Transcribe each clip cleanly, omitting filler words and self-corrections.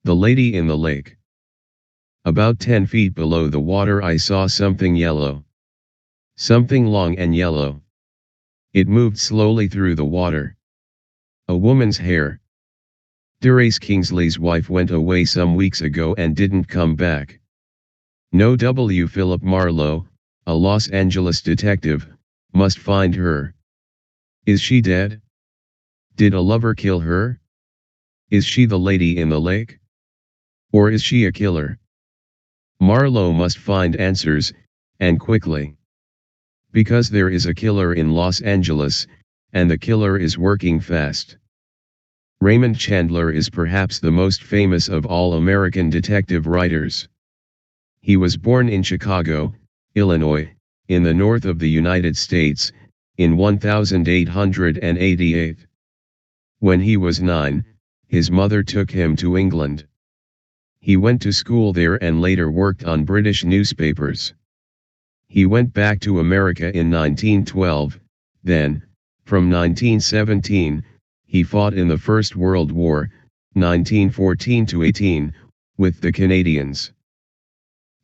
The Lady in the Lake. About 10 feet below the water I saw something yellow. Something long and yellow. It moved slowly through the water. A woman's hair. Derace Kingsley's wife went away some weeks ago and didn't come back. No. Philip Marlowe, a Los Angeles detective, must find her. Is she dead? Did a lover kill her? Is she the lady in the lake? Or is she a killer? Marlowe must find answers, and quickly. Because there is a killer in Los Angeles, and the killer is working fast. Raymond Chandler is perhaps the most famous of all American detective writers. He was born in Chicago, Illinois, in the north of the United States, in 1888. When he was 9, his mother took him to England. He went to school there and later worked on British newspapers. He went back to America in 1912, then, from 1917, he fought in the First World War, 1914–18, with the Canadians.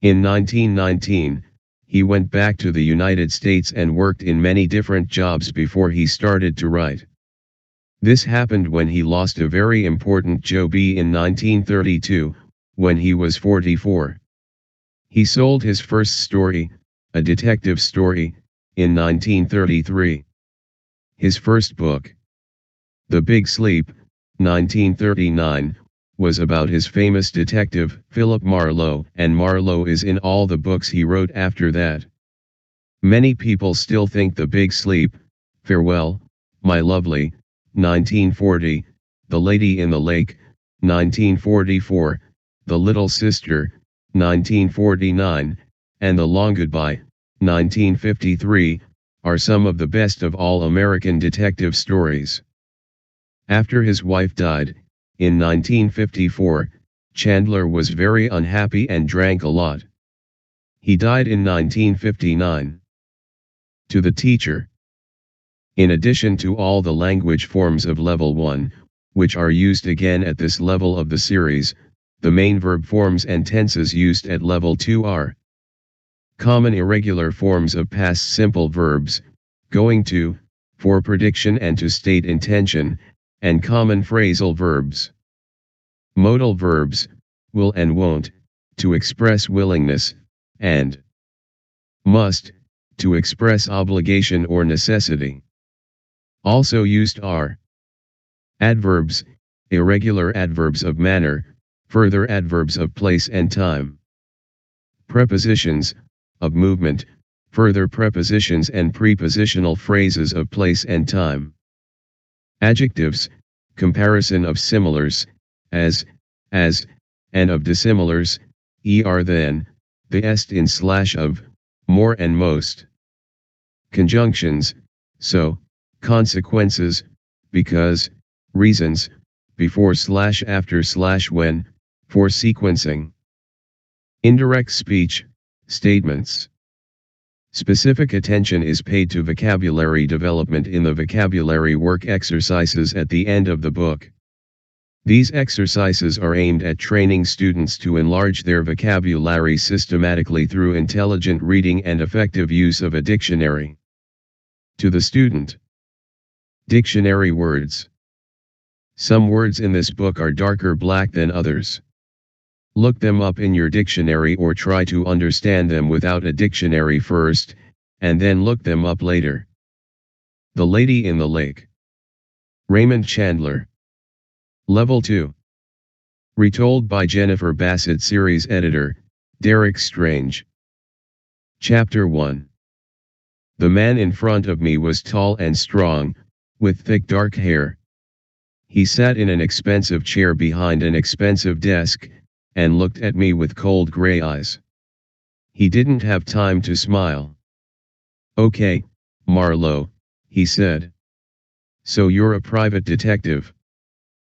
In 1919, he went back to the United States and worked in many different jobs before he started to write. This happened when he lost a very important job in 1932, when he was 44. He sold his first story, a detective story, in 1933. His first book, The Big Sleep, 1939, was about his famous detective, Philip Marlowe, and Marlowe is in all the books he wrote after that. Many people still think The Big Sleep, Farewell, My Lovely, 1940, The Lady in the Lake, 1944, The Little Sister, 1949, and The Long Goodbye, 1953, are some of the best of all American detective stories. After his wife died, in 1954, Chandler was very unhappy and drank a lot. He died in 1959. To the teacher. In addition to all the language forms of Level 1, which are used again at this level of the series, the main verb forms and tenses used at Level 2 are common irregular forms of past simple verbs, going to, for prediction and to state intention, and common phrasal verbs. Modal verbs, will and won't, to express willingness, and must, to express obligation or necessity. Also used are adverbs, irregular adverbs of manner, further adverbs of place and time. Prepositions, of movement, further prepositions and prepositional phrases of place and time. Adjectives, comparison of similars, as, and of dissimilars, than, the est in / of, more and most. Conjunctions, so, consequences, because, reasons, before / after / when, for sequencing. Indirect speech, statements. Specific attention is paid to vocabulary development in the vocabulary work exercises at the end of the book. These exercises are aimed at training students to enlarge their vocabulary systematically through intelligent reading and effective use of a dictionary. To the student. Dictionary words. Some words in this book are darker black than others. Look them up in your dictionary or try to understand them without a dictionary first, and then look them up later. The Lady in the Lake. Raymond Chandler. Level 2. Retold by Jennifer Bassett. Series editor, Derek Strange. Chapter 1. The man in front of me was tall and strong, with thick dark hair. He sat in an expensive chair behind an expensive desk, and looked at me with cold gray eyes. He didn't have time to smile. "Okay, Marlowe," he said. "So you're a private detective.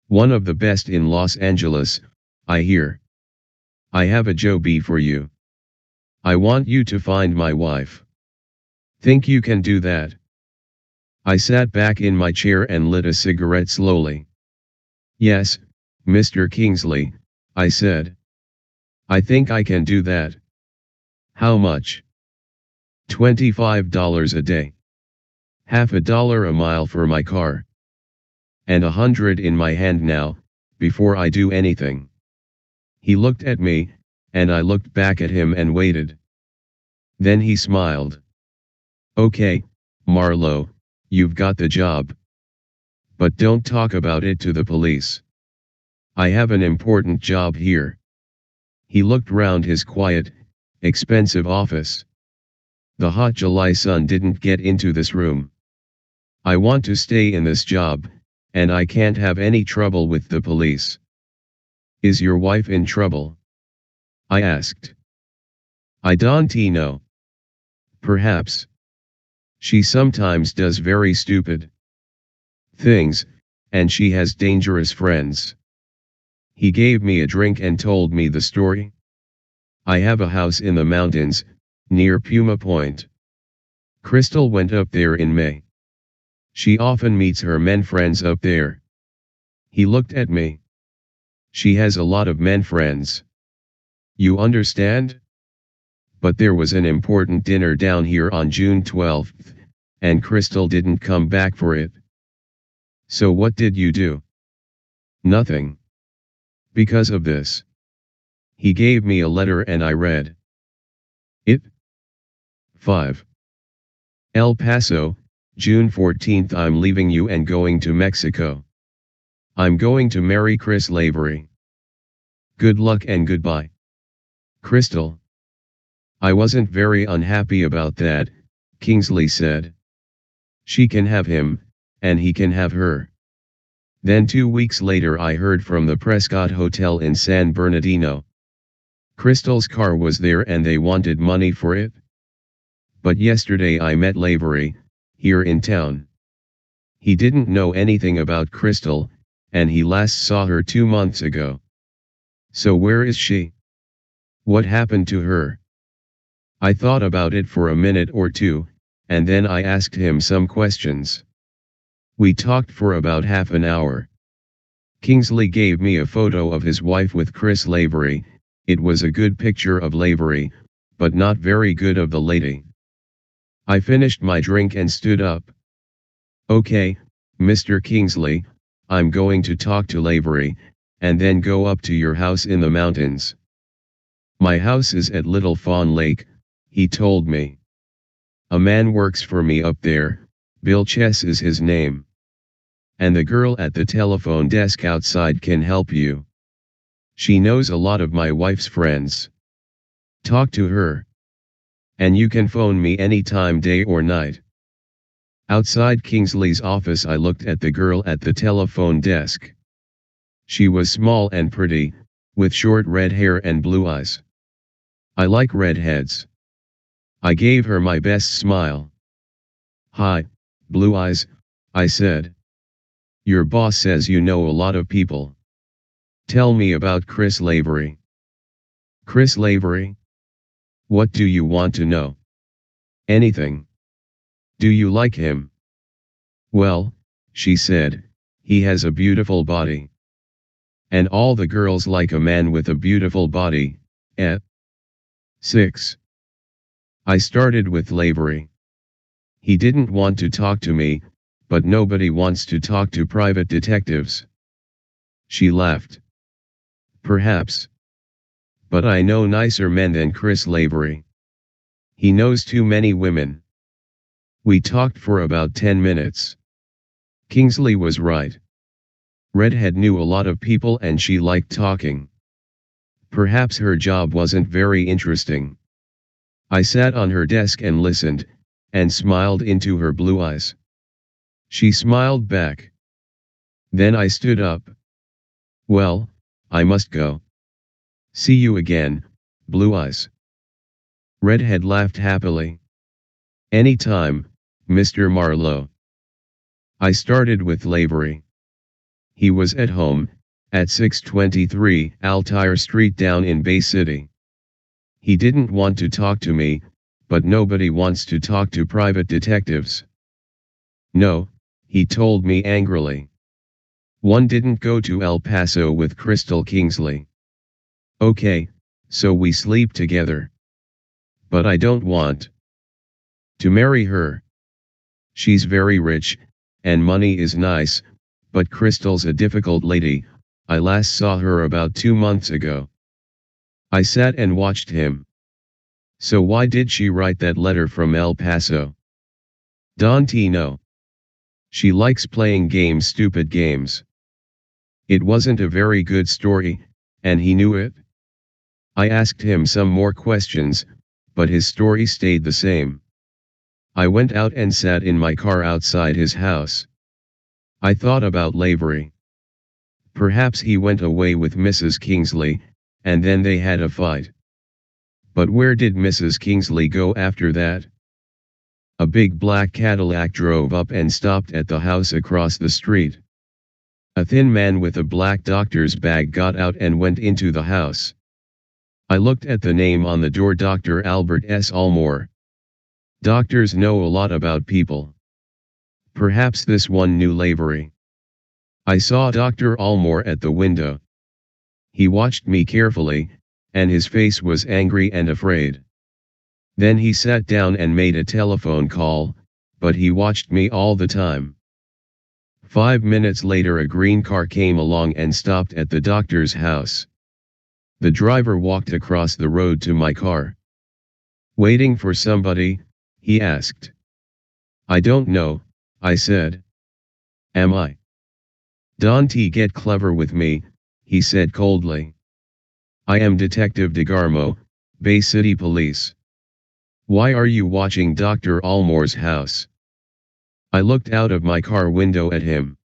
One of the best in Los Angeles, I hear. I have a job for you. I want you to find my wife. Think you can do that?" I sat back in my chair and lit a cigarette slowly. "Yes, Mr. Kingsley, I said. I think I can do that. How much? $25 a day. Half a dollar a mile for my car. And 100 in my hand now, before I do anything. He looked at me, and I looked back at him and waited. Then he smiled. Okay, Marlowe, you've got the job. But don't talk about it to the police. I have an important job here. He looked round his quiet, expensive office. The hot July sun didn't get into this room. I want to stay in this job, and I can't have any trouble with the police. Is your wife in trouble? I asked. I don't know. Perhaps. She sometimes does very stupid things, and she has dangerous friends. He gave me a drink and told me the story. I have a house in the mountains, near Puma Point. Crystal went up there in May. She often meets her men friends up there. He looked at me. She has a lot of men friends. You understand? But there was an important dinner down here on June 12th, and Crystal didn't come back for it. So what did you do? Nothing. Because of this. He gave me a letter and I read it. 5. El Paso, June 14th. I'm leaving you and going to Mexico. I'm going to marry Chris Lavery. Good luck and goodbye. Crystal. I wasn't very unhappy about that, Kingsley said. She can have him, and he can have her. Then 2 weeks later I heard from the Prescott Hotel in San Bernardino. Crystal's car was there and they wanted money for it. But yesterday I met Lavery, here in town. He didn't know anything about Crystal, and he last saw her 2 months ago. So where is she? What happened to her? I thought about it for a minute or two, and then I asked him some questions. We talked for about half an hour. Kingsley gave me a photo of his wife with Chris Lavery. It was a good picture of Lavery, but not very good of the lady. I finished my drink and stood up. Okay, Mr. Kingsley, I'm going to talk to Lavery, and then go up to your house in the mountains. My house is at Little Fawn Lake, he told me. A man works for me up there, Bill Chess is his name. And the girl at the telephone desk outside can help you. She knows a lot of my wife's friends. Talk to her. And you can phone me anytime, day or night. Outside Kingsley's office I looked at the girl at the telephone desk. She was small and pretty, with short red hair and blue eyes. I like redheads. I gave her my best smile. Hi, Blue Eyes, I said. Your boss says you know a lot of people. Tell me about Chris Lavery. Chris Lavery? What do you want to know? Anything. Do you like him? Well, she said, he has a beautiful body. And all the girls like a man with a beautiful body. 6. I started with Lavery. He didn't want to talk to me, but nobody wants to talk to private detectives. She laughed. Perhaps. But I know nicer men than Chris Lavery. He knows too many women. We talked for about 10 minutes. Kingsley was right. Redhead knew a lot of people and she liked talking. Perhaps her job wasn't very interesting. I sat on her desk and listened, and smiled into her blue eyes. She smiled back. Then I stood up. Well, I must go. See you again, Blue Eyes. Redhead laughed happily. Any time, Mr. Marlowe. I started with Lavery. He was at home, at 623 Altair Street down in Bay City. He didn't want to talk to me, but nobody wants to talk to private detectives. No, he told me angrily. One didn't go to El Paso with Crystal Kingsley. Okay, so we sleep together. But I don't want to marry her. She's very rich, and money is nice, but Crystal's a difficult lady. I last saw her about 2 months ago. I sat and watched him. So why did she write that letter from El Paso? Don't know. She likes playing games, stupid games. It wasn't a very good story, and he knew it. I asked him some more questions, but his story stayed the same. I went out and sat in my car outside his house. I thought about Lavery. Perhaps he went away with Mrs. Kingsley, and then they had a fight. But where did Mrs. Kingsley go after that? A big black Cadillac drove up and stopped at the house across the street. A thin man with a black doctor's bag got out and went into the house. I looked at the name on the door, Dr. Albert S. Almore. Doctors know a lot about people. Perhaps this one knew Lavery. I saw Dr. Almore at the window. He watched me carefully, and his face was angry and afraid. Then he sat down and made a telephone call, but he watched me all the time. 5 minutes later, a green car came along and stopped at the doctor's house. The driver walked across the road to my car. "Waiting for somebody?" he asked. "I don't know," I said. "Am I?" "Don't get clever with me," he said coldly. "I am Detective DeGarmo, Bay City Police. Why are you watching Dr. Almore's house?" I looked out of my car window at him.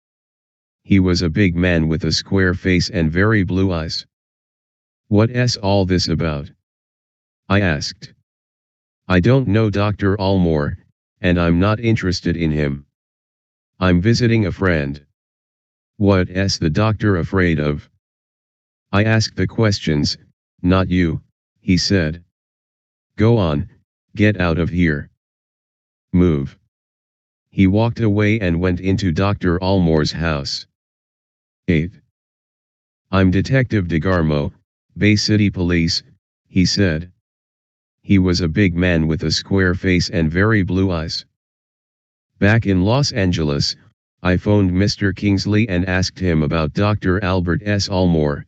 He was a big man with a square face and very blue eyes. "What's all this about?" I asked. "I don't know Dr. Almore, and I'm not interested in him. I'm visiting a friend." "What's the doctor afraid of?" "I ask the questions, not you," he said. "Go on, get out of here. Move." He walked away and went into Dr. Almore's house. 8. "I'm Detective DeGarmo, Bay City Police," he said. He was a big man with a square face and very blue eyes. "Back in Los Angeles, I phoned Mr. Kingsley and asked him about Dr. Albert S. Almore.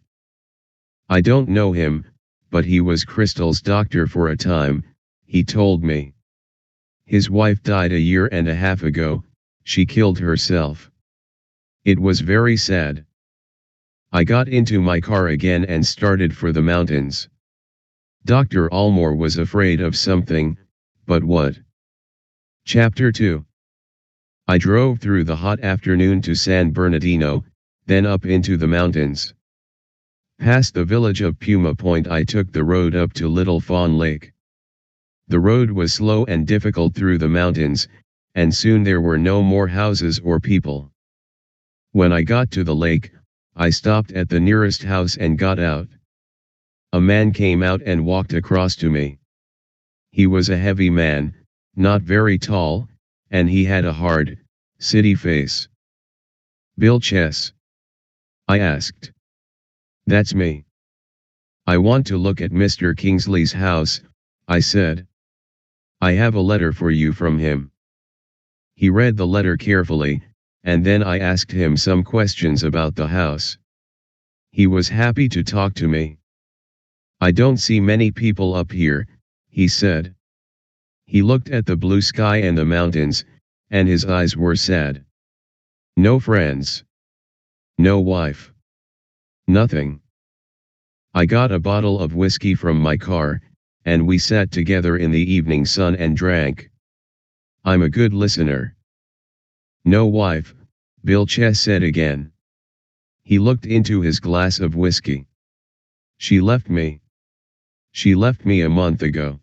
I don't know him, but he was Crystal's doctor for a time, he told me. His wife died a year and a half ago. She killed herself. It was very sad." I got into my car again and started for the mountains. Dr. Almore was afraid of something, but what? Chapter 2. I drove through the hot afternoon to San Bernardino, then up into the mountains. Past the village of Puma Point, I took the road up to Little Fawn Lake. The road was slow and difficult through the mountains, and soon there were no more houses or people. When I got to the lake, I stopped at the nearest house and got out. A man came out and walked across to me. He was a heavy man, not very tall, and he had a hard, city face. "Bill Chess?" I asked. "That's me. I want to look at Mr. Kingsley's house," I said. "I have a letter for you from him." He read the letter carefully, and then I asked him some questions about the house. He was happy to talk to me. "I don't see many people up here," he said. He looked at the blue sky and the mountains, and his eyes were sad. "No friends? No wife? Nothing?" I got a bottle of whiskey from my car, and we sat together in the evening sun and drank. "I'm a good listener." "No wife," Bill Chess said again. He looked into his glass of whiskey. "She left me. She left me a month ago.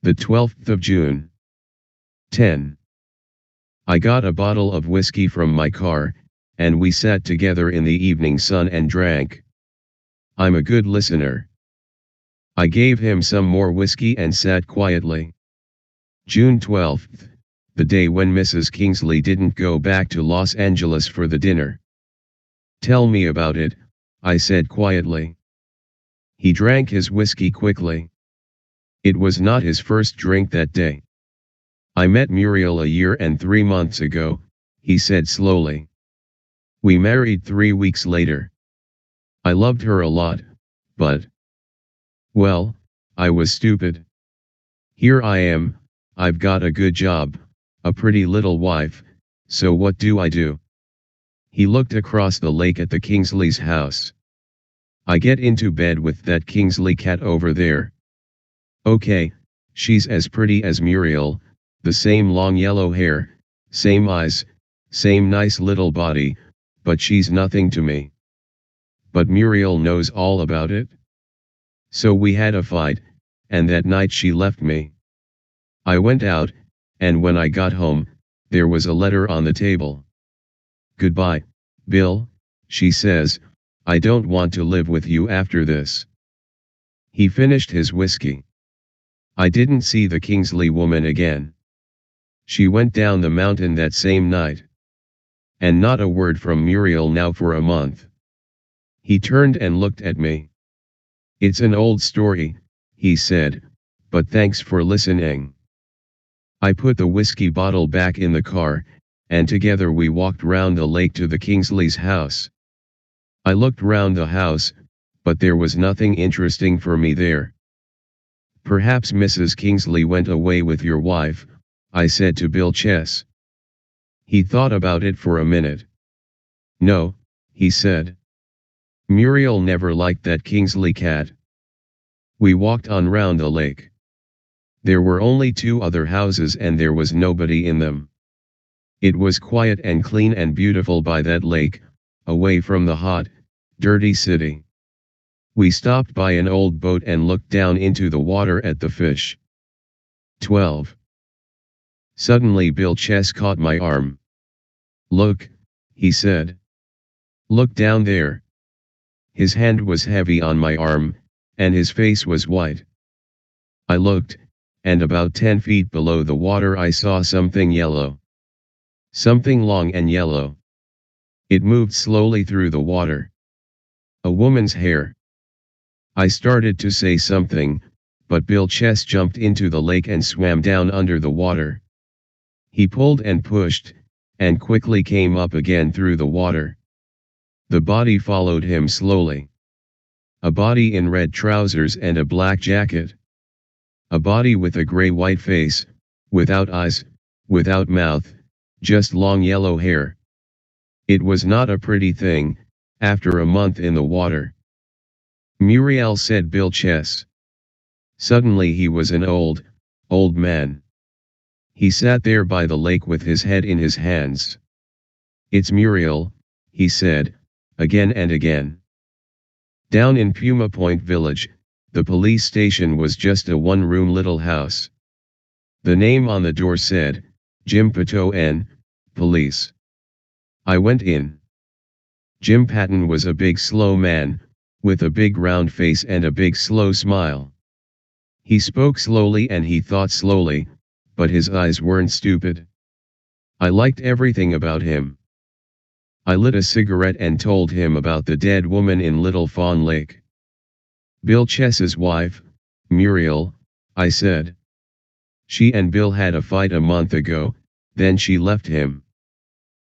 The 12th of June. 10. I got a bottle of whiskey from my car, and we sat together in the evening sun and drank. "I'm a good listener." I gave him some more whiskey and sat quietly. June 12th, the day when Mrs. Kingsley didn't go back to Los Angeles for the dinner. "Tell me about it," I said quietly. He drank his whiskey quickly. It was not his first drink that day. I met Muriel a year and 3 months ago, he said slowly. We married 3 weeks later. I loved her a lot, but... well, I was stupid. Here I am, I've got a good job, a pretty little wife, so what do I do? He looked across the lake at the Kingsley's house. I get into bed with that Kingsley cat over there. Okay, she's as pretty as Muriel, the same long yellow hair, same eyes, same nice little body, but she's nothing to me. But Muriel knows all about it. So we had a fight, and that night she left me. I went out, and when I got home, there was a letter on the table. Goodbye, Bill, she says, I don't want to live with you after this. He finished his whiskey. I didn't see the Kingsley woman again. She went down the mountain that same night. And not a word from Muriel now for a month. He turned and looked at me. It's an old story, he said, but thanks for listening. I put the whiskey bottle back in the car, and together we walked round the lake to the Kingsley's house. I looked round the house, but there was nothing interesting for me there. Perhaps Mrs. Kingsley went away with your wife, I said to Bill Chess. He thought about it for a minute. No, he said. Muriel never liked that Kingsley cat. We walked on round the lake. There were only 2 other houses and there was nobody in them. It was quiet and clean and beautiful by that lake, away from the hot, dirty city. We stopped by an old boat and looked down into the water at the fish. 12. Suddenly Bill Chess caught my arm. Look, he said. Look down there. His hand was heavy on my arm, and his face was white. I looked, and about 10 feet below the water I saw something yellow. Something long and yellow. It moved slowly through the water. A woman's hair. I started to say something, but Bill Chess jumped into the lake and swam down under the water. He pulled and pushed, and quickly came up again through the water. The body followed him slowly. A body in red trousers and a black jacket. A body with a gray-white face, without eyes, without mouth, just long yellow hair. It was not a pretty thing, after a month in the water. Muriel, said Bill Chess. Suddenly he was an old man. He sat there by the lake with his head in his hands. It's Muriel, he said, again and again. Down in Puma Point Village, the police station was just a one-room little house. The name on the door said, Jim Pateau N, Police. I went in. Jim Patton was a big slow man, with a big round face and a big slow smile. He spoke slowly and he thought slowly, but his eyes weren't stupid. I liked everything about him. I lit a cigarette and told him about the dead woman in Little Fawn Lake. Bill Chess's wife, Muriel, I said. She and Bill had a fight a month ago, then she left him.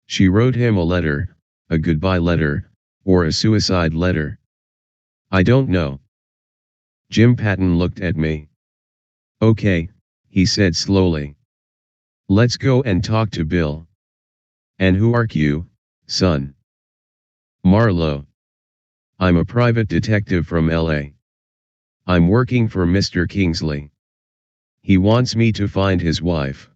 She wrote him a letter, a goodbye letter, or a suicide letter. I don't know. Jim Patton looked at me. Okay, he said slowly. Let's go and talk to Bill. And who are you, son? Marlowe. I'm a private detective from LA. I'm working for Mr. Kingsley. He wants me to find his wife.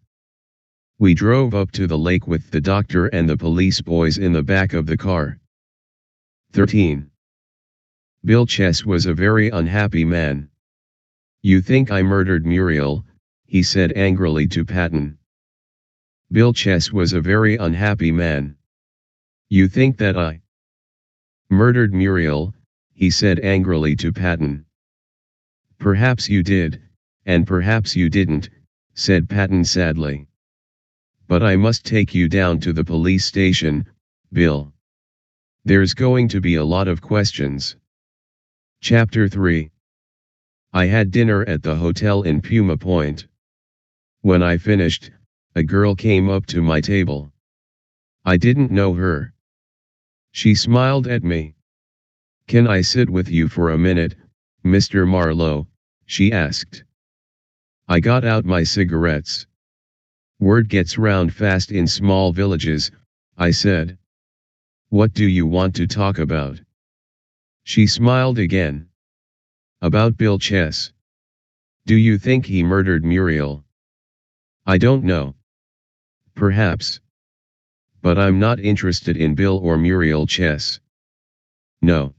We drove up to the lake with the doctor and the police boys in the back of the car. 13. Bill Chess was a very unhappy man. You think I murdered Muriel, he said angrily to Patton. Bill Chess was a very unhappy man. You think that I murdered Muriel, he said angrily to Patton. Perhaps you did, and perhaps you didn't, said Patton sadly. But I must take you down to the police station, Bill. There's going to be a lot of questions. Chapter 3. I had dinner at the hotel in Puma Point. When I finished, a girl came up to my table. I didn't know her. She smiled at me. "Can I sit with you for a minute, Mr. Marlowe?" she asked. I got out my cigarettes. "Word gets round fast in small villages," I said. "What do you want to talk about?" She smiled again. "About Bill Chess. Do you think he murdered Muriel?" "I don't know. Perhaps. But I'm not interested in Bill or Muriel Chess." "No."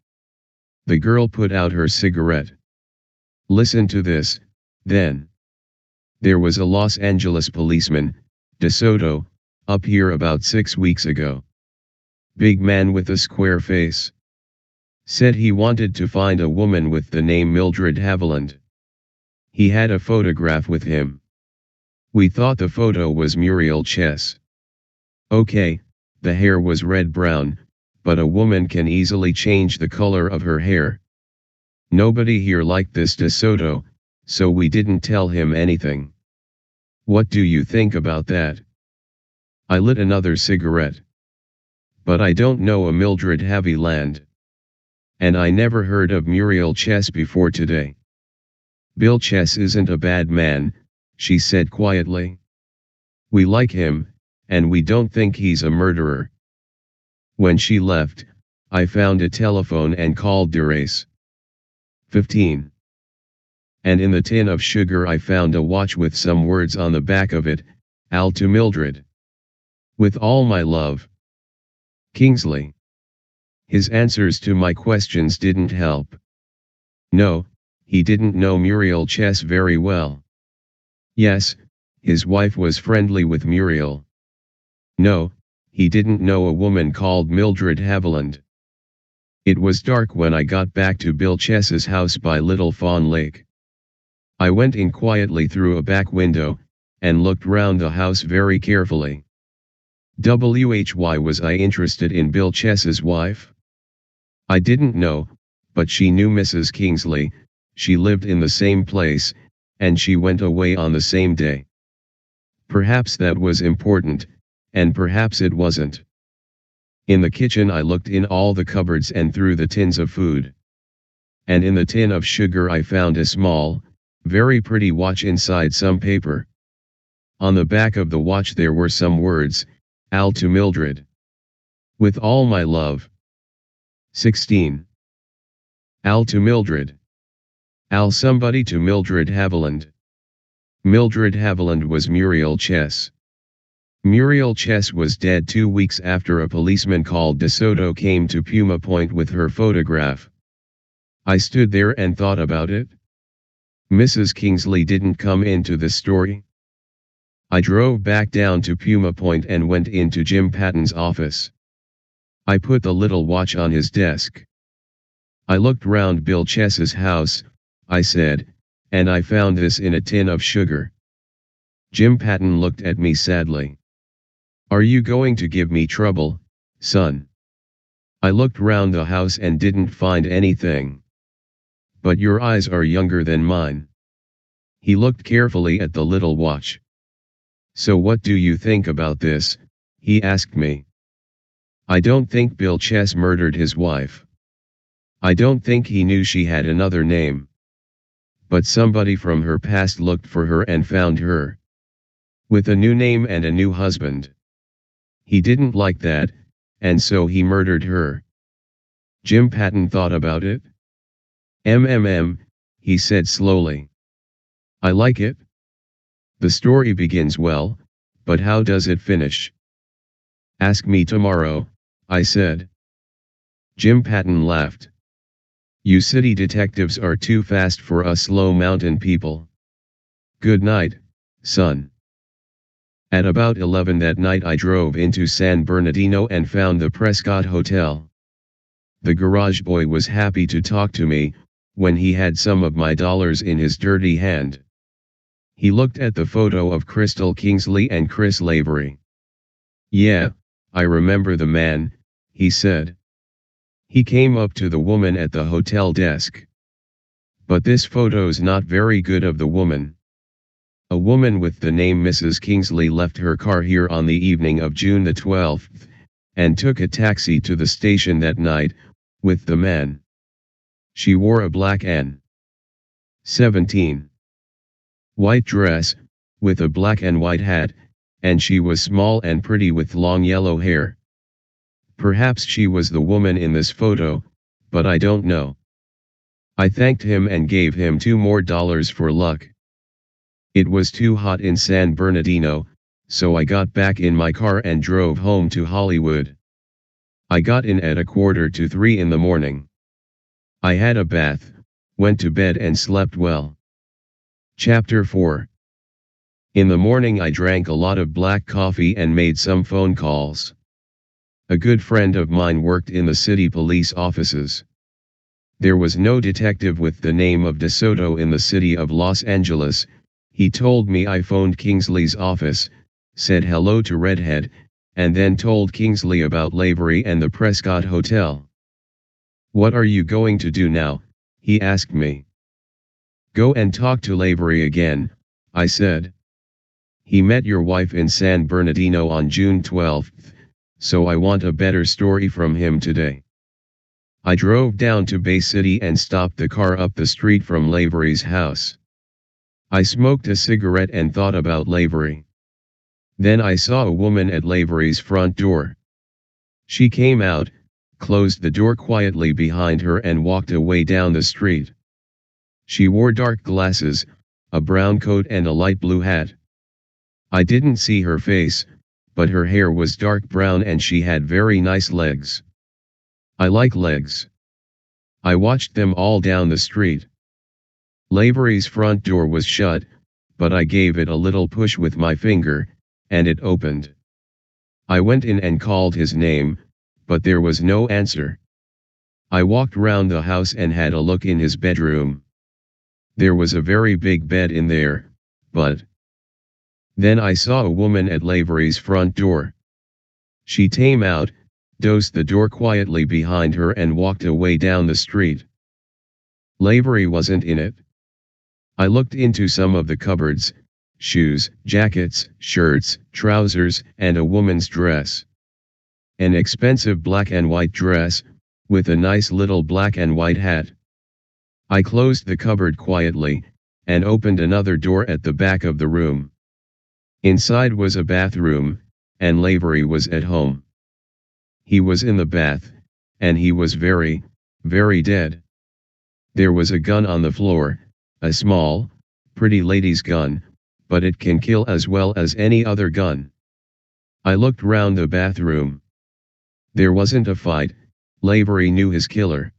The girl put out her cigarette. "Listen to this, then. There was a Los Angeles policeman, DeSoto, up here about 6 weeks ago. Big man with a square face. Said he wanted to find a woman with the name Mildred Haviland. He had a photograph with him. We thought the photo was Muriel Chess. Okay, the hair was red-brown, but a woman can easily change the color of her hair. Nobody here liked this DeSoto, so we didn't tell him anything. What do you think about that?" I lit another cigarette. "But I don't know a Mildred Haviland. And I never heard of Muriel Chess before today." "Bill Chess isn't a bad man," she said quietly. "We like him, and we don't think he's a murderer." When she left, I found a telephone and called Derace. 15. And in the tin of sugar I found a watch with some words on the back of it, "Al to Mildred. With all my love. Kingsley." His answers to my questions didn't help. No, he didn't know Muriel Chess very well. Yes, his wife was friendly with Muriel. No, he didn't know a woman called Mildred Haviland. It was dark when I got back to Bill Chess's house by Little Fawn Lake. I went in quietly through a back window, and looked round the house very carefully. Why was I interested in Bill Chess's wife? I didn't know, but she knew Mrs. Kingsley, she lived in the same place, and she went away on the same day. Perhaps that was important, and perhaps it wasn't. In the kitchen I looked in all the cupboards and through the tins of food. And in the tin of sugar I found a small, very pretty watch inside some paper. On the back of the watch there were some words, "Al to Mildred. With all my love." 16. Al to Mildred. Al somebody to Mildred Haviland. Mildred Haviland was Muriel Chess. Muriel Chess was dead 2 weeks after a policeman called DeSoto came to Puma Point with her photograph. I stood there and thought about it. Mrs. Kingsley didn't come into the story. I drove back down to Puma Point and went into Jim Patton's office. I put the little watch on his desk. I looked round Bill Chess's house, I said, and I found this in a tin of sugar. Jim Patton looked at me sadly. "Are you going to give me trouble, son?" I looked round the house and didn't find anything. "But your eyes are younger than mine." He looked carefully at the little watch. "So what do you think about this?" he asked me. "I don't think Bill Chess murdered his wife. I don't think he knew she had another name. But somebody from her past looked for her and found her. With a new name and a new husband. He didn't like that, and so he murdered her." Jim Patton thought about it. He said slowly. "I like it. The story begins well, but how does it finish?" "Ask me tomorrow," I said. Jim Patton laughed. "You city detectives are too fast for us slow mountain people. Good night, son." At about 11 that night I drove into San Bernardino and found the Prescott Hotel. The garage boy was happy to talk to me, when he had some of my dollars in his dirty hand. He looked at the photo of Crystal Kingsley and Chris Lavery. "Yeah, I remember the man," he said. He came up to the woman at the hotel desk. But this photo's not very good of the woman. A woman with the name Mrs. Kingsley left her car here on the evening of June the 12th, and took a taxi to the station that night, with the man. She wore a black N17 white dress, with a black and white hat, and she was small and pretty with long yellow hair. Perhaps she was the woman in this photo, but I don't know. I thanked him and gave him $2 more for luck. It was too hot in San Bernardino, so I got back in my car and drove home to Hollywood. I got in at 2:45 in the morning. I had a bath, went to bed and slept well. Chapter 4. In the morning I drank a lot of black coffee and made some phone calls. A good friend of mine worked in the city police offices. There was no detective with the name of DeSoto in the city of Los Angeles. He told me I phoned Kingsley's office, said hello to Redhead, and then told Kingsley about Lavery and the Prescott Hotel. "What are you going to do now?" he asked me. "Go and talk to Lavery again," I said. "He met your wife in San Bernardino on June 12th, so I want a better story from him today." I drove down to Bay City and stopped the car up the street from Lavery's house. I smoked a cigarette and thought about Lavery. Then I saw a woman at Lavery's front door. She came out, closed the door quietly behind her and walked away down the street. She wore dark glasses, a brown coat and a light blue hat. I didn't see her face, but her hair was dark brown and she had very nice legs. I like legs. I watched them all down the street. Lavery's front door was shut, but I gave it a little push with my finger, and it opened. I went in and called his name, but there was no answer. I walked round the house and had a look in his bedroom. There was a very big bed in there, but then I saw a woman at Lavery's front door. She came out, dosed the door quietly behind her and walked away down the street. Lavery wasn't in it. I looked into some of the cupboards: shoes, jackets, shirts, trousers, and a woman's dress. An expensive black and white dress, with a nice little black and white hat. I closed the cupboard quietly, and opened another door at the back of the room. Inside was a bathroom, and Lavery was at home. He was in the bath, and he was very, very dead. There was a gun on the floor, a small, pretty lady's gun, but it can kill as well as any other gun. I looked round the bathroom. There wasn't a fight. Lavery knew his killer.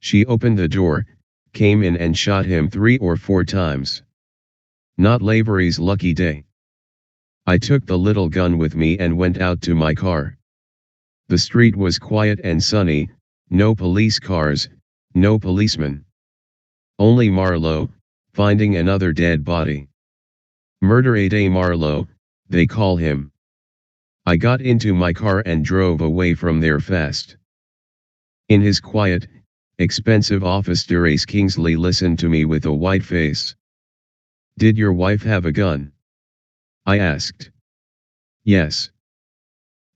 She opened the door, came in and shot him 3 or 4 times. Not Lavery's lucky day. I took the little gun with me and went out to my car. The street was quiet and sunny, no police cars, no policemen. Only Marlowe, finding another dead body. Murder A. Marlowe, they call him. I got into my car and drove away from there fast. In his quiet, expensive office, Derace Kingsley listened to me with a white face. "Did your wife have a gun?" I asked. "Yes."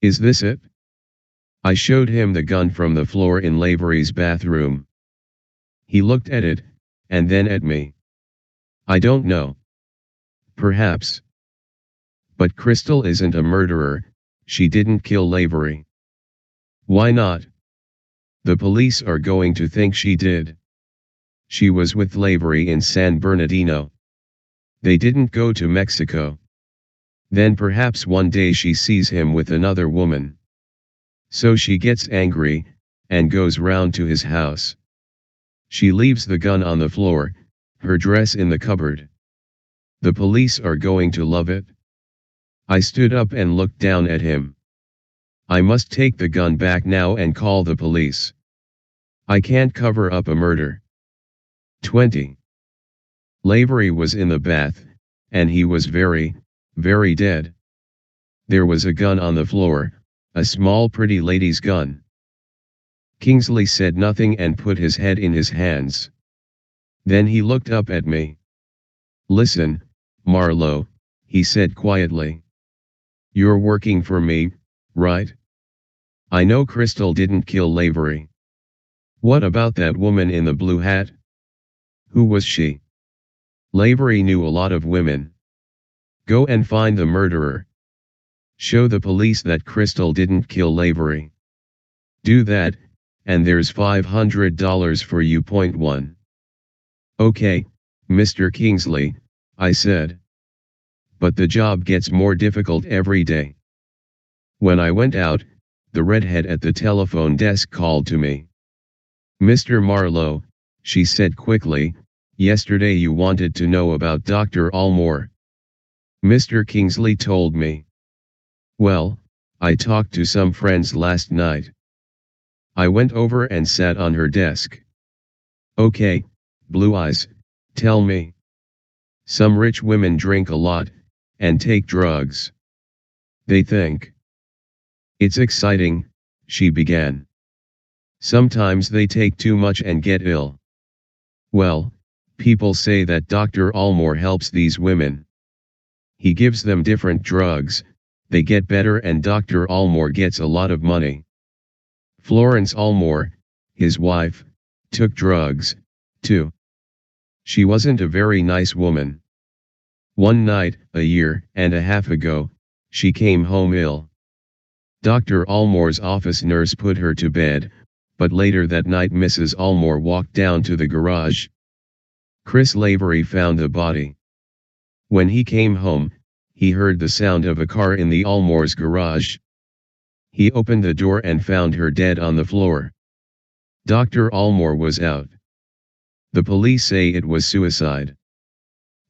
"Is this it?" I showed him the gun from the floor in Lavery's bathroom. He looked at it, and then at me. "I don't know. Perhaps. But Crystal isn't a murderer, she didn't kill Lavery." "Why not?" "The police are going to think she did. She was with Lavery in San Bernardino. They didn't go to Mexico. Then perhaps one day she sees him with another woman. So she gets angry, and goes round to his house. She leaves the gun on the floor, her dress in the cupboard. The police are going to love it." I stood up and looked down at him. "I must take the gun back now and call the police. I can't cover up a murder." 20. Lavery was in the bath, and he was very, very dead. There was a gun on the floor, a small pretty lady's gun. Kingsley said nothing and put his head in his hands. Then he looked up at me. "Listen, Marlowe," he said quietly. "You're working for me, right? I know Crystal didn't kill Lavery. What about that woman in the blue hat? Who was she?" "Lavery knew a lot of women. Go and find the murderer. Show the police that Crystal didn't kill Lavery. Do that, and there's $500 for you. Point 1. "Okay, Mr. Kingsley," I said. But the job gets more difficult every day. When I went out, the redhead at the telephone desk called to me. "Mr. Marlowe," she said quickly, "yesterday you wanted to know about Dr. Almore." Mr. Kingsley told me. "Well, I talked to some friends last night." I went over and sat on her desk. "Okay, Blue Eyes, tell me." "Some rich women drink a lot, and take drugs. They think it's exciting," she began. "Sometimes they take too much and get ill. Well, people say that Dr. Almore helps these women. He gives them different drugs, they get better, and Dr. Almore gets a lot of money. Florence Almore, his wife, took drugs, too. She wasn't a very nice woman. One night, a year and a half ago, she came home ill. Dr. Almore's office nurse put her to bed, but later that night Mrs. Almore walked down to the garage. Chris Lavery found the body. When he came home, he heard the sound of a car in the Almore's garage. He opened the door and found her dead on the floor. Dr. Almore was out. The police say it was suicide.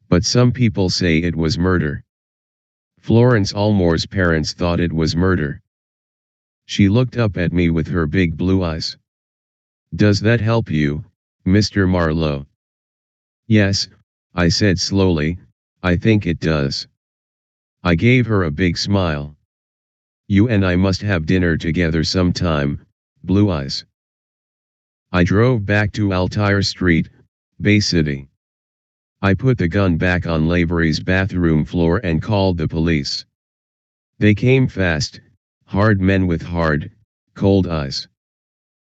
But some people say it was murder. Florence Almore's parents thought it was murder." She looked up at me with her big blue eyes. "Does that help you, Mr. Marlowe?" "Yes," I said slowly, "I think it does." I gave her a big smile. "You and I must have dinner together sometime, Blue Eyes." I drove back to Altair Street, Bay City. I put the gun back on Lavery's bathroom floor and called the police. They came fast, hard men with hard, cold eyes.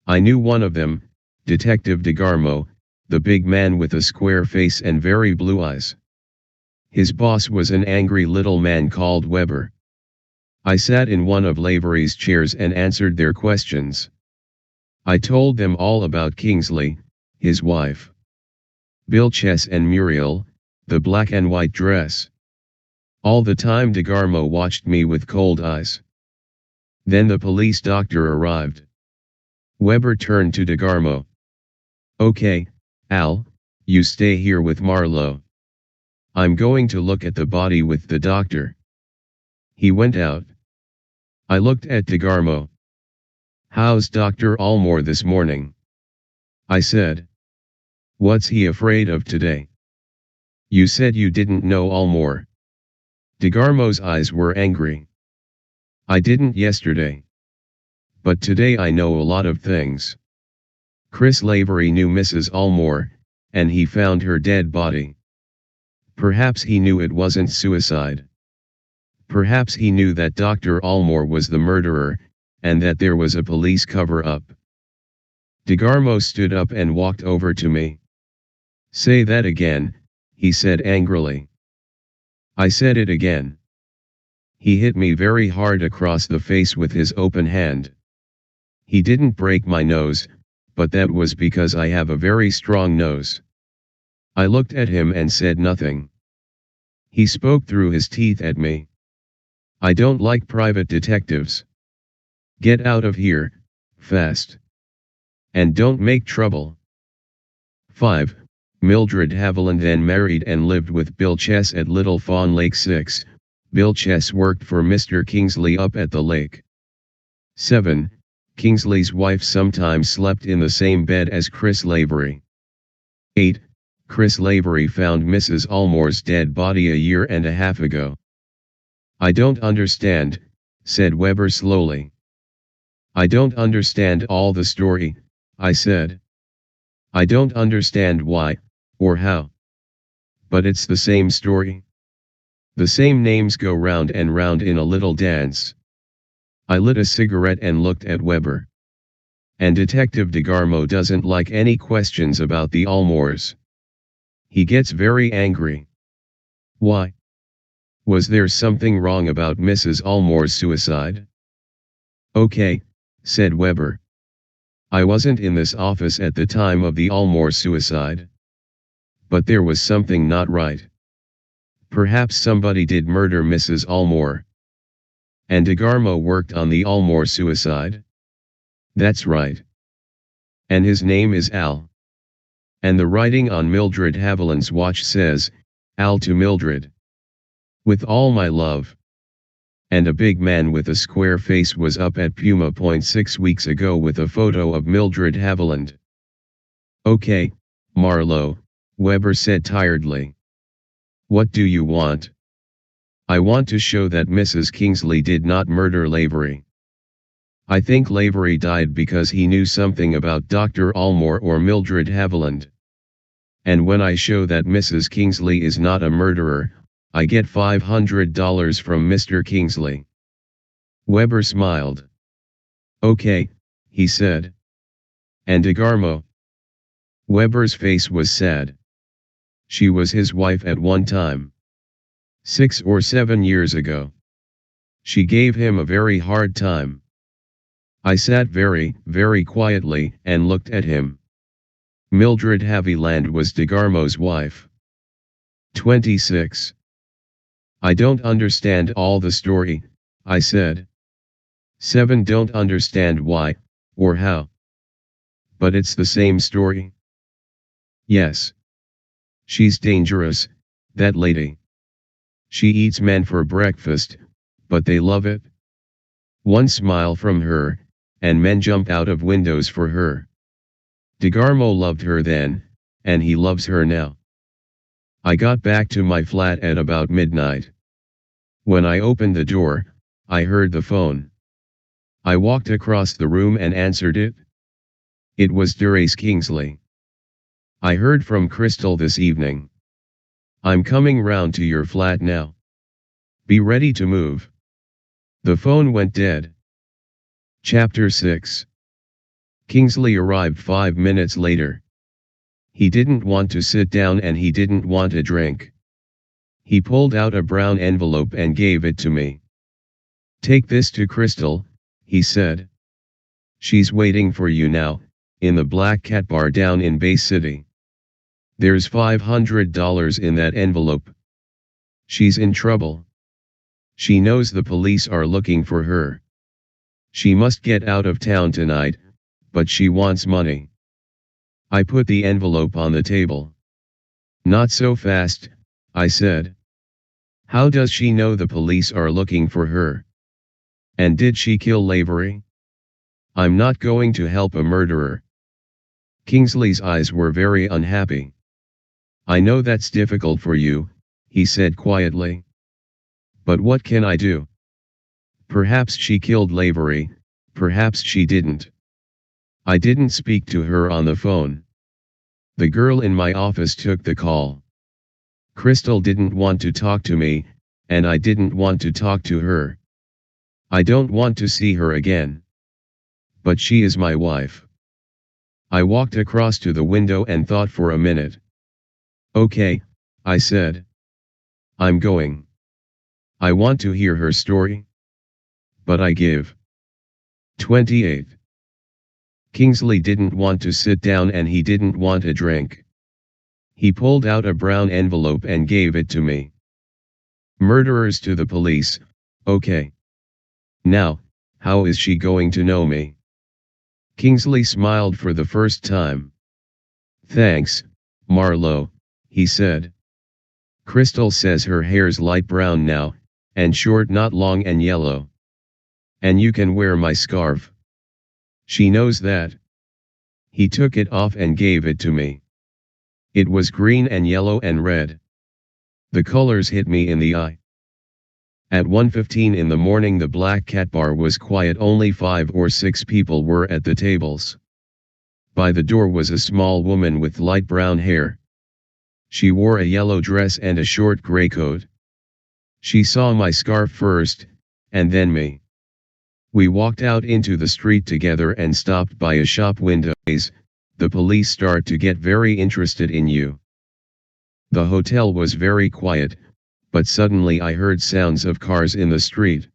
I knew one of them, Detective DeGarmo, the big man with a square face and very blue eyes. His boss was an angry little man called Weber. I sat in one of Lavery's chairs and answered their questions. I told them all about Kingsley, his wife, Bill Chess, and Muriel, the black and white dress. All the time DeGarmo watched me with cold eyes. Then the police doctor arrived. Weber turned to DeGarmo. "Okay, Al, you stay here with Marlowe. I'm going to look at the body with the doctor." He went out. I looked at DeGarmo. "How's Dr. Almore this morning?" I said. "What's he afraid of today?" "You said you didn't know Almore." DeGarmo's eyes were angry. "I didn't yesterday. But today I know a lot of things. Chris Lavery knew Mrs. Almore, and he found her dead body. Perhaps he knew it wasn't suicide. Perhaps he knew that Dr. Almore was the murderer, and that there was a police cover-up." DeGarmo stood up and walked over to me. "Say that again," he said angrily. I said it again. He hit me very hard across the face with his open hand. He didn't break my nose, but that was because I have a very strong nose. I looked at him and said nothing. He spoke through his teeth at me. "I don't like private detectives. Get out of here, fast. And don't make trouble." 5. Mildred Haviland then married and lived with Bill Chess at Little Fawn Lake. 6. Bill Chess worked for Mr. Kingsley up at the lake. 7. Kingsley's wife sometimes slept in the same bed as Chris Lavery. 8. Chris Lavery found Mrs. Almore's dead body a year and a half ago. "I don't understand," said Weber slowly. "I don't understand all the story," I said. "I don't understand why or how? But it's the same story. The same names go round and round in a little dance. I lit a cigarette and looked at Weber. And Detective DeGarmo doesn't like any questions about the Almores. He gets very angry. Why? Was there something wrong about Mrs. Almore's suicide? Okay, said Weber. I wasn't in this office at the time of the Almore suicide. But there was something not right. Perhaps somebody did murder Mrs. Almore. And DeGarmo worked on the Almore suicide? That's right. And his name is Al. And the writing on Mildred Haviland's watch says, Al to Mildred. With all my love. And a big man with a square face was up at Puma Point 6 weeks ago with a photo of Mildred Haviland. Okay, Marlowe, Weber said tiredly. What do you want? I want to show that Mrs. Kingsley did not murder Lavery. I think Lavery died because he knew something about Dr. Almore or Mildred Haviland. And when I show that Mrs. Kingsley is not a murderer, I get $500 from Mr. Kingsley. Weber smiled. Okay, he said. And DeGarmo? Weber's face was sad. She was his wife at one time. 6 or 7 years ago. She gave him a very hard time. I sat very, very quietly and looked at him. Mildred Haviland was DeGarmo's wife. 26. I don't understand all the story, I said. 7 don't understand why, or how. But it's the same story. Yes. She's dangerous, that lady. She eats men for breakfast, but they love it. One smile from her, and men jump out of windows for her. DeGarmo loved her then, and he loves her now. I got back to my flat at about midnight. When I opened the door, I heard the phone. I walked across the room and answered it. It was Derace Kingsley. I heard from Crystal this evening. I'm coming round to your flat now. Be ready to move. The phone went dead. Chapter 6. Kingsley arrived 5 minutes later. He didn't want to sit down and he didn't want a drink. He pulled out a brown envelope and gave it to me. Take this to Crystal, he said. She's waiting for you now, in the Black Cat Bar down in Bay City. There's $500 in that envelope. She's in trouble. She knows the police are looking for her. She must get out of town tonight, but she wants money. I put the envelope on the table. Not so fast, I said. How does she know the police are looking for her? And did she kill Lavery? I'm not going to help a murderer. Kingsley's eyes were very unhappy. I know that's difficult for you, he said quietly. But what can I do? Perhaps she killed Lavery, perhaps she didn't. I didn't speak to her on the phone. The girl in my office took the call. Crystal didn't want to talk to me, and I didn't want to talk to her. I don't want to see her again. But she is my wife. I walked across to the window and thought for a minute. Okay, I said. I'm going. I want to hear her story. But I give. 28. Kingsley didn't want to sit down and he didn't want a drink. He pulled out a brown envelope and gave it to me. Murderers to the police, okay. Now, how is she going to know me? Kingsley smiled for the first time. Thanks, Marlowe, he said. Crystal says her hair's light brown now, and short, not long and yellow. And you can wear my scarf. She knows that. He took it off and gave it to me. It was green and yellow and red. The colors hit me in the eye. At 1:15 in the morning the Black Cat Bar was quiet, only 5 or 6 people were at the tables. By the door was a small woman with light brown hair. She wore a yellow dress and a short gray coat. She saw my scarf first, and then me. We walked out into the street together and stopped by a shop window. The police start to get very interested in you. The hotel was very quiet, but suddenly I heard sounds of cars in the street.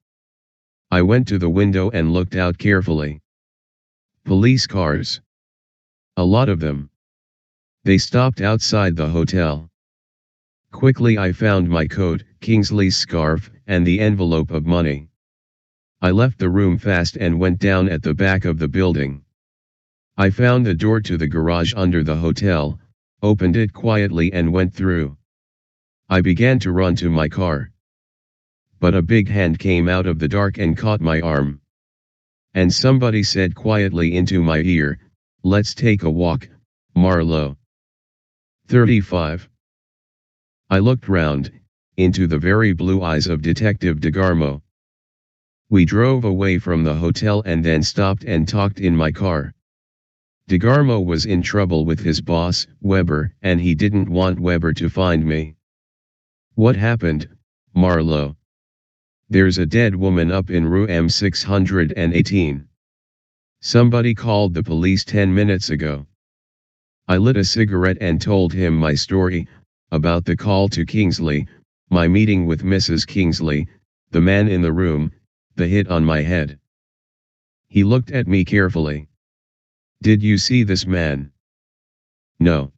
I went to the window and looked out carefully. Police cars. A lot of them. They stopped outside the hotel. Quickly I found my coat, Kingsley's scarf, and the envelope of money. I left the room fast and went down at the back of the building. I found the door to the garage under the hotel, opened it quietly and went through. I began to run to my car. But a big hand came out of the dark and caught my arm. And somebody said quietly into my ear, "Let's take a walk, Marlowe." 35. I looked round, into the very blue eyes of Detective DeGarmo. We drove away from the hotel and then stopped and talked in my car. DeGarmo was in trouble with his boss, Weber, and he didn't want Weber to find me. "What happened, Marlowe?" "There's a dead woman up in Rue M618. Somebody called the police 10 minutes ago." I lit a cigarette and told him my story, about the call to Kingsley, my meeting with Mrs. Kingsley, the man in the room, the hit on my head. He looked at me carefully. "Did you see this man?" "No.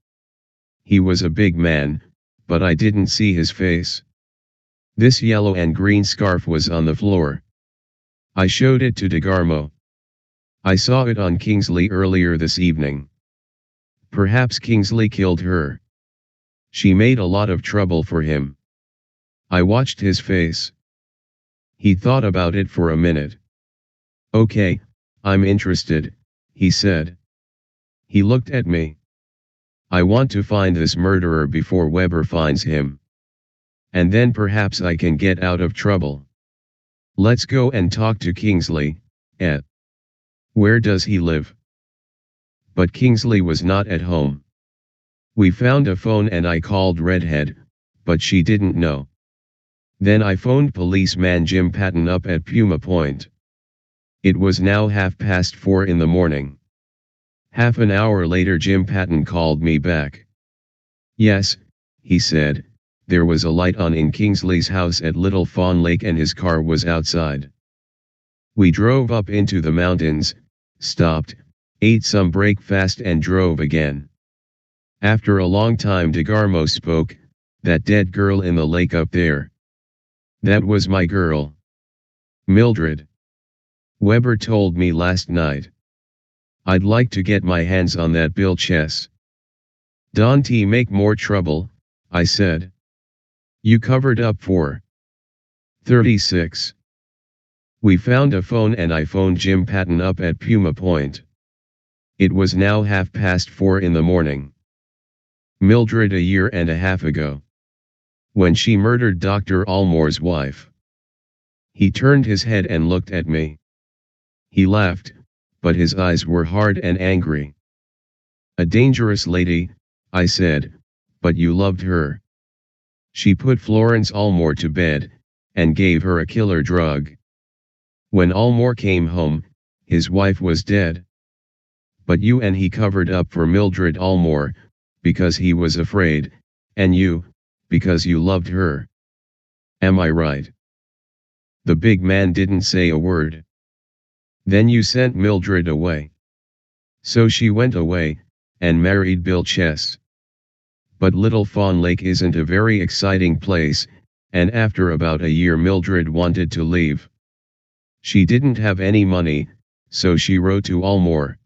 He was a big man, but I didn't see his face. This yellow and green scarf was on the floor." I showed it to DeGarmo. "I saw it on Kingsley earlier this evening. Perhaps Kingsley killed her. She made a lot of trouble for him." I watched his face. He thought about it for a minute. "Okay, I'm interested," he said. He looked at me. "I want to find this murderer before Weber finds him. And then perhaps I can get out of trouble. Let's go and talk to Kingsley, Ed. Where does he live?" But Kingsley was not at home. We found a phone and I called Redhead, but she didn't know. Then I phoned policeman Jim Patton up at Puma Point. It was now 4:30 in the morning. Half an hour later Jim Patton called me back. "Yes," he said, "there was a light on in Kingsley's house at Little Fawn Lake and his car was outside." We drove up into the mountains, stopped, ate some breakfast and drove again. After a long time DeGarmo spoke, "That dead girl in the lake up there. That was my girl. Mildred. Weber told me last night. I'd like to get my hands on that Bill Chess." "Don't he make more trouble?" I said. "You covered up for." 36. We found a phone and I phoned Jim Patton up at Puma Point. It was now 4:30 in the morning. Mildred a year and a half ago. When she murdered Dr. Almore's wife. He turned his head and looked at me. He laughed, but his eyes were hard and angry. "A dangerous lady," I said, "but you loved her. She put Florence Almore to bed, and gave her a killer drug. When Almore came home, his wife was dead. But you and he covered up for Mildred Almore, because he was afraid, and you, because you loved her. Am I right?" The big man didn't say a word. "Then you sent Mildred away." "So she went away, and married Bill Chess. But Little Fawn Lake isn't a very exciting place, and after about a year Mildred wanted to leave. She didn't have any money, so she wrote to Almore.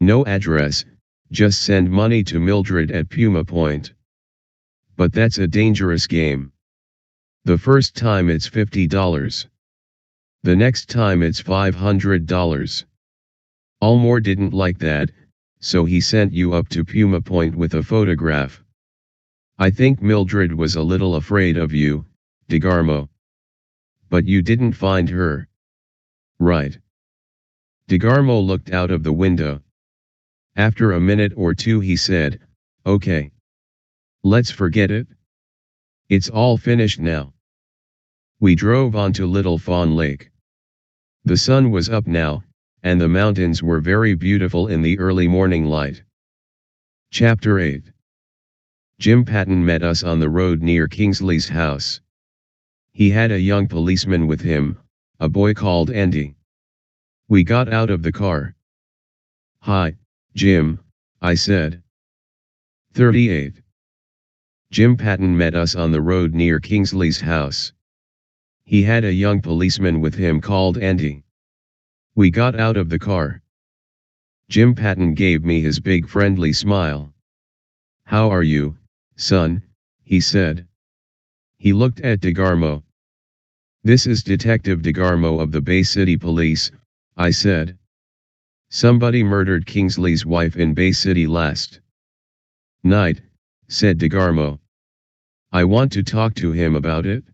No address, just send money to Mildred at Puma Point. But that's a dangerous game. The first time it's $50. The next time it's $500. Almore didn't like that, so he sent you up to Puma Point with a photograph. I think Mildred was a little afraid of you, DeGarmo. But you didn't find her. Right?" DeGarmo looked out of the window. After a minute or two he said, "Okay. Let's forget it. It's all finished now. We drove onto Little Fawn Lake. The sun was up now, and the mountains were very beautiful in the early morning light. Chapter 8. Jim Patton met us on the road near Kingsley's house. He had a young policeman with him, a boy called Andy. We got out of the car. "Hi, Jim," I said. 38. Jim Patton met us on the road near Kingsley's house. He had a young policeman with him called Andy. We got out of the car. Jim Patton gave me his big friendly smile. "How are you, son?" he said. He looked at DeGarmo. "This is Detective DeGarmo of the Bay City Police," I said. "Somebody murdered Kingsley's wife in Bay City last night," said DeGarmo. "I want to talk to him about it."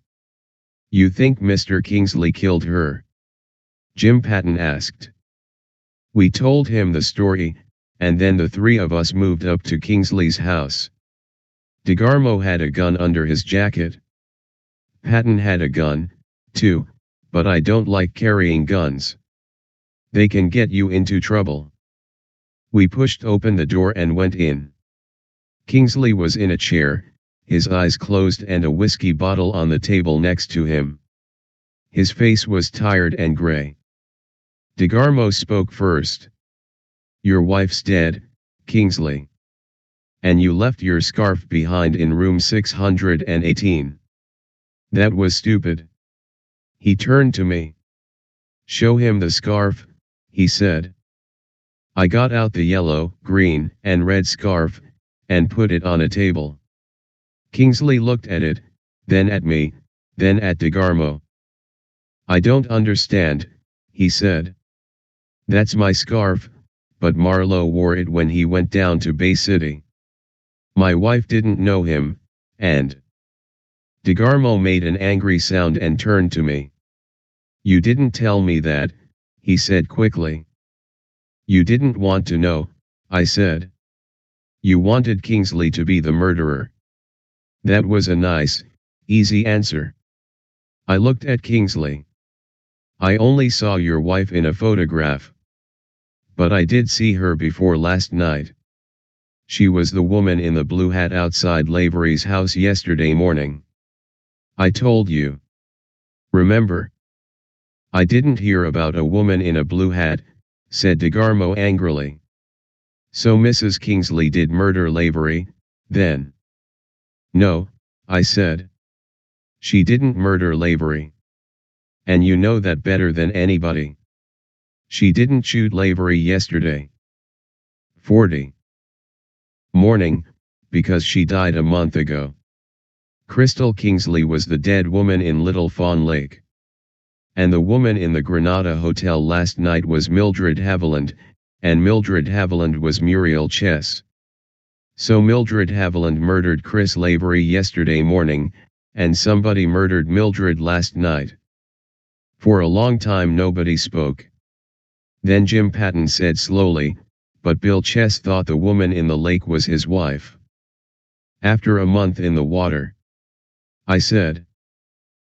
"You think Mr. Kingsley killed her?" Jim Patton asked. We told him the story, and then the three of us moved up to Kingsley's house. DeGarmo had a gun under his jacket. Patton had a gun, too, but I don't like carrying guns. They can get you into trouble. We pushed open the door and went in. Kingsley was in a chair, his eyes closed and a whiskey bottle on the table next to him. His face was tired and gray. DeGarmo spoke first. "Your wife's dead, Kingsley. And you left your scarf behind in room 618. That was stupid." He turned to me. "Show him the scarf," he said. I got out the yellow, green, and red scarf, and put it on a table. Kingsley looked at it, then at me, then at DeGarmo. "I don't understand," he said. "That's my scarf, but Marlowe wore it when he went down to Bay City. My wife didn't know him, and..." DeGarmo made an angry sound and turned to me. "You didn't tell me that," he said quickly. "You didn't want to know," I said. "You wanted Kingsley to be the murderer." That was a nice, easy answer. I looked at Kingsley. "I only saw your wife in a photograph. But I did see her before last night. She was the woman in the blue hat outside Lavery's house yesterday morning. I told you. Remember?" "I didn't hear about a woman in a blue hat," said DeGarmo angrily. "So Mrs. Kingsley did murder Lavery, then?" "No," I said. "She didn't murder Lavery. And you know that better than anybody. She didn't shoot Lavery yesterday. 40. Morning, because she died a month ago. Crystal Kingsley was the dead woman in Little Fawn Lake. And the woman in the Granada Hotel last night was Mildred Haviland, and Mildred Haviland was Muriel Chess. So Mildred Haviland murdered Chris Lavery yesterday morning, and somebody murdered Mildred last night." For a long time nobody spoke. Then Jim Patton said slowly, "But Bill Chess thought the woman in the lake was his wife. After a month in the water." I said.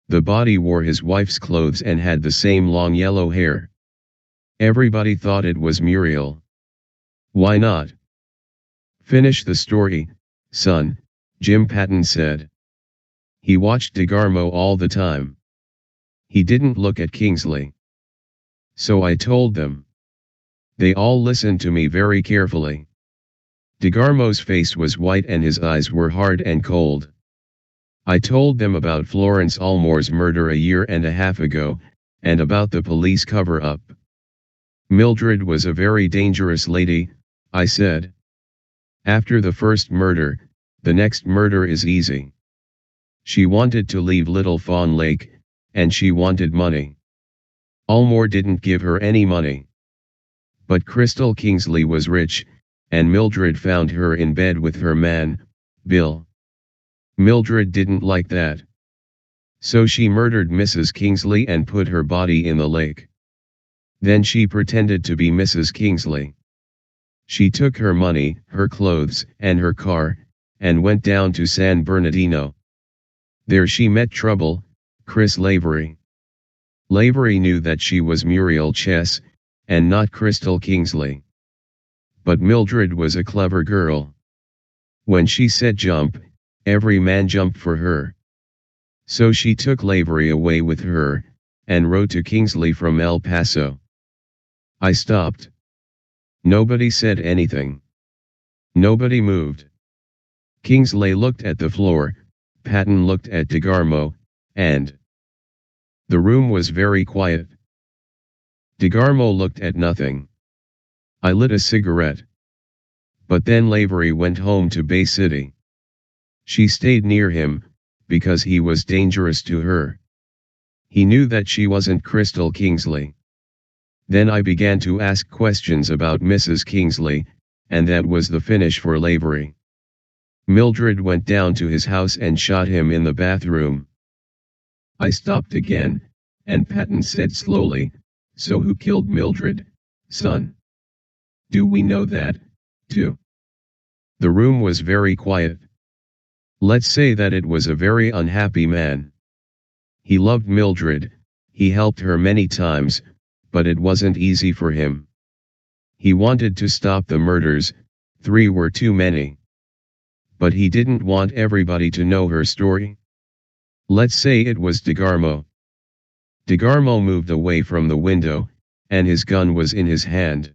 "The body wore his wife's clothes and had the same long yellow hair. Everybody thought it was Muriel. Why not?" "Finish the story, son," Jim Patton said. He watched DeGarmo all the time. He didn't look at Kingsley. So I told them. They all listened to me very carefully. DeGarmo's face was white and his eyes were hard and cold. I told them about Florence Allmore's murder a year and a half ago, and about the police cover-up. "Mildred was a very dangerous lady," I said. "After the first murder, the next murder is easy. She wanted to leave Little Fawn Lake, and she wanted money. Allmore didn't give her any money. But Crystal Kingsley was rich, and Mildred found her in bed with her man, Bill. Mildred didn't like that. So she murdered Mrs. Kingsley and put her body in the lake. Then she pretended to be Mrs. Kingsley. She took her money, her clothes, and her car, and went down to San Bernardino. There she met trouble, Chris Lavery. Lavery knew that she was Muriel Chess, and not Crystal Kingsley. But Mildred was a clever girl. When she said jump, every man jumped for her. So she took Lavery away with her, and rode to Kingsley from El Paso. I stopped. Nobody said anything. Nobody moved. Kingsley looked at the floor, Patton looked at DeGarmo, and the room was very quiet. DeGarmo looked at nothing. I lit a cigarette. But then Lavery went home to Bay City. She stayed near him, because he was dangerous to her. He knew that she wasn't Crystal Kingsley. Then I began to ask questions about Mrs. Kingsley, and that was the finish for Lavery. Mildred went down to his house and shot him in the bathroom. I stopped again, and Patton said slowly, "So who killed Mildred, son? Do we know that, too?" The room was very quiet. Let's say that it was a very unhappy man. He loved Mildred, he helped her many times, but it wasn't easy for him. He wanted to stop the murders, 3 were too many. But he didn't want everybody to know her story. Let's say it was DeGarmo. DeGarmo moved away from the window, and his gun was in his hand.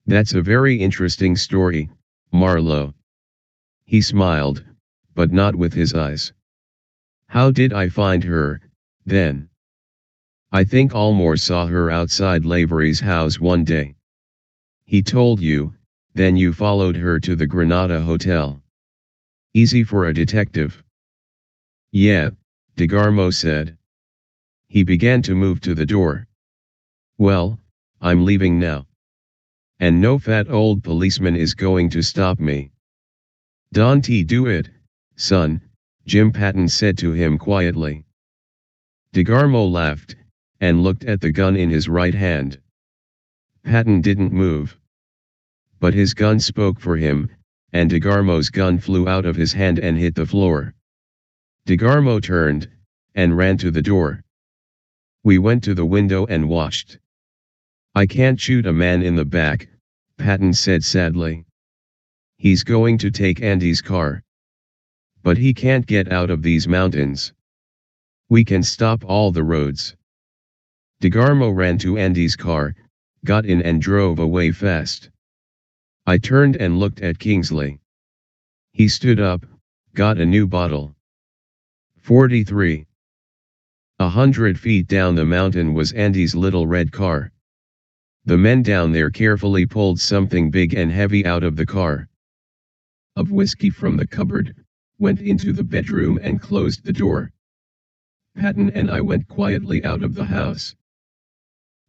That's a very interesting story, Marlowe. He smiled, but not with his eyes. How did I find her, then? I think Almore saw her outside Lavery's house one day. He told you, then you followed her to the Granada Hotel. Easy for a detective. Yeah, DeGarmo said. He began to move to the door. Well, I'm leaving now. And no fat old policeman is going to stop me. Don't do it, son, Jim Patton said to him quietly. DeGarmo laughed, and looked at the gun in his right hand. Patton didn't move. But his gun spoke for him, and DeGarmo's gun flew out of his hand and hit the floor. DeGarmo turned, and ran to the door. We went to the window and watched. I can't shoot a man in the back, Patton said sadly. He's going to take Andy's car. But he can't get out of these mountains. We can stop all the roads. DeGarmo ran to Andy's car, got in and drove away fast. I turned and looked at Kingsley. He stood up, got a new bottle. 43. 100 feet down the mountain was Andy's little red car. The men down there carefully pulled something big and heavy out of the car. Of whiskey from the cupboard, went into the bedroom and closed the door. Patton and I went quietly out of the house.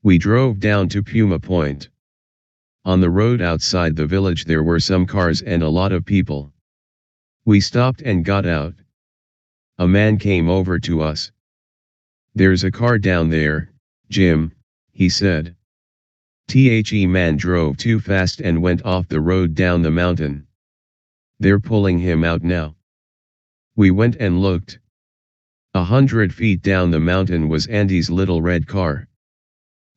We drove down to Puma Point. On the road outside the village there were some cars and a lot of people. We stopped and got out. A man came over to us. "There's a car down there, Jim," he said. The man drove too fast and went off the road down the mountain. They're pulling him out now. We went and looked. 100 feet down the mountain was Andy's little red car.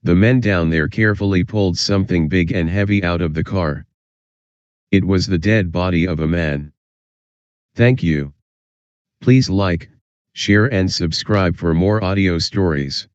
The men down there carefully pulled something big and heavy out of the car. It was the dead body of a man. Thank you. Please like, share and subscribe for more audio stories.